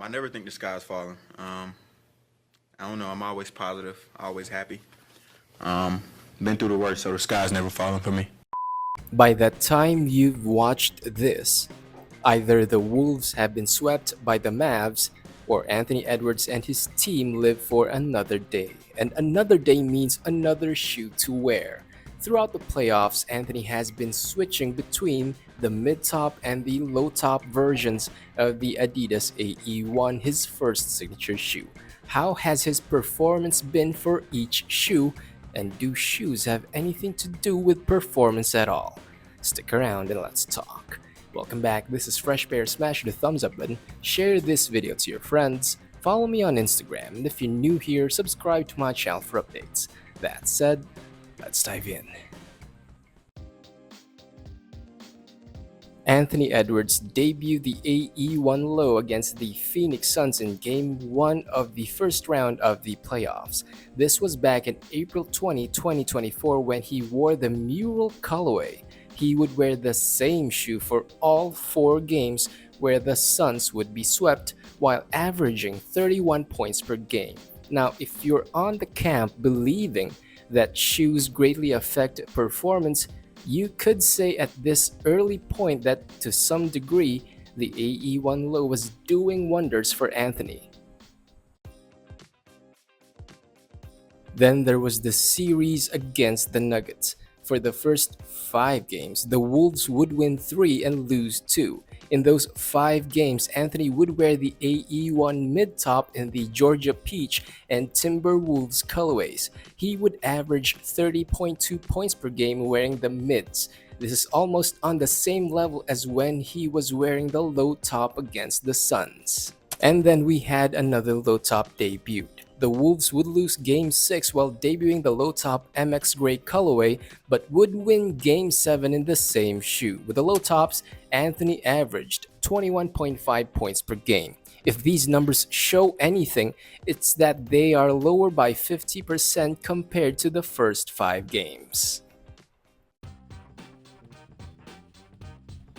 I never think the sky's falling. I don't know. I'm always positive, always happy. Um, Been through the worst, so the sky's never falling for me. By the time you've watched this, either the Wolves have been swept by the Mavs or Anthony Edwards and his team live for another day. And another day means another shoe to wear. Throughout the playoffs, Anthony has been switching between the mid-top and the low-top versions of the Adidas AE1, his first signature shoe. How has his performance been for each shoe? And do shoes have anything to do with performance at all? Stick around and let's talk. Welcome back, this is Fresh Pair. Smash the thumbs up button, share this video to your friends, follow me on Instagram, and if you're new here, subscribe to my channel for updates. That said, let's dive in. Anthony Edwards debuted the AE1 low against the Phoenix Suns in Game 1 of the first round of the playoffs. This was back in April 2024 when he wore the mural colorway. He would wear the same shoe for all 4 games where the Suns would be swept while averaging 31 points per game. Now, if you're on the camp believing that shoes greatly affect performance, you could say at this early point that to some degree, the AE1 low was doing wonders for Anthony. Then there was the series against the Nuggets. For the first 5 games, the Wolves would win 3 and lose 2. In those 5 games, Anthony would wear the AE1 mid-top in the Georgia Peach and Timberwolves colorways. He would average 30.2 points per game wearing the mids. This is almost on the same level as when he was wearing the low top against the Suns. And then we had another low top debut. The Wolves would lose Game 6 while debuting the low-top MX Gray colorway, but would win Game 7 in the same shoe. With the low tops, Anthony averaged 21.5 points per game. If these numbers show anything, it's that they are lower by 50% compared to the first 5 games.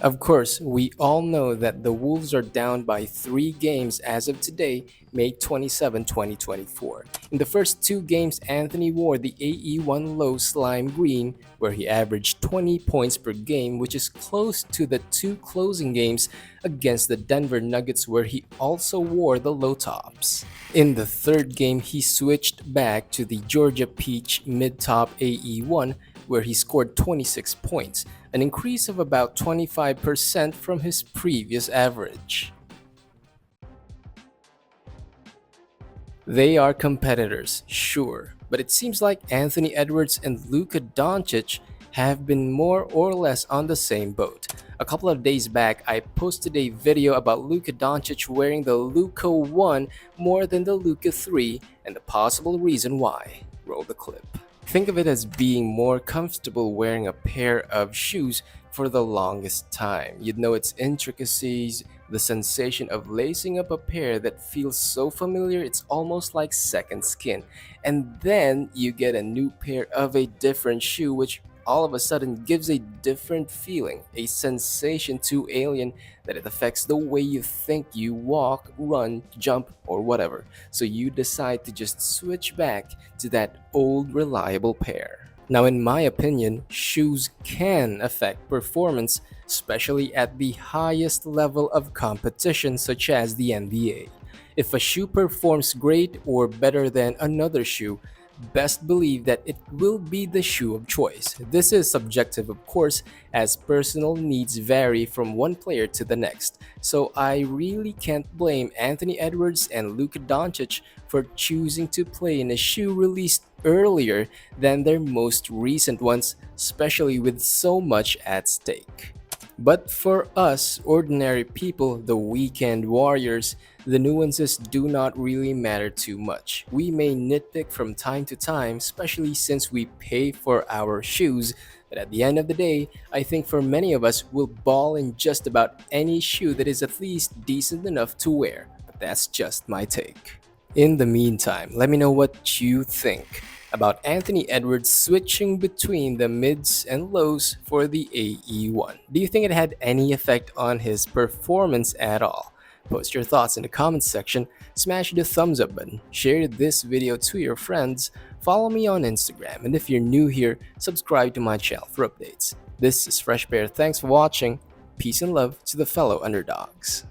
Of course, we all know that the Wolves are down by 3 games as of today, May 27, 2024. In the first 2 games, Anthony wore the AE1 low slime green, where he averaged 20 points per game, which is close to the 2 closing games against the Denver Nuggets, where he also wore the low tops. In the third game, he switched back to the Georgia Peach mid-top AE1, where he scored 26 points, an increase of about 25% from his previous average. They are competitors, sure, but it seems like Anthony Edwards and Luka Doncic have been more or less on the same boat. A couple of days back, I posted a video about Luka Doncic wearing the Luka 1 more than the Luka 3 and the possible reason why. Roll the clip. Think of it as being more comfortable wearing a pair of shoes for the longest time. You'd know its intricacies, the sensation of lacing up a pair that feels so familiar it's almost like second skin. And then you get a new pair of a different shoe which all of a sudden gives a different feeling, a sensation too alien that it affects the way you think you walk, run, jump, or whatever. So you decide to just switch back to that old reliable pair. Now, in my opinion, shoes can affect performance, especially at the highest level of competition such as the NBA. If a shoe performs great or better than another shoe, best believe that it will be the shoe of choice. This is subjective, of course, as personal needs vary from one player to the next. So I really can't blame Anthony Edwards and Luka Doncic for choosing to play in a shoe released earlier than their most recent ones, especially with so much at stake. But for us, ordinary people, the weekend warriors, the nuances do not really matter too much. We may nitpick from time to time, especially since we pay for our shoes, but at the end of the day, I think for many of us, we'll ball in just about any shoe that is at least decent enough to wear. But that's just my take. In the meantime, let me know what you think about Anthony Edwards switching between the mids and lows for the AE1. Do you think it had any effect on his performance at all? Post your thoughts in the comments section, smash the thumbs up button, share this video to your friends, follow me on Instagram, and if you're new here, subscribe to my channel for updates. This is Fresh Pair, thanks for watching, peace and love to the fellow underdogs.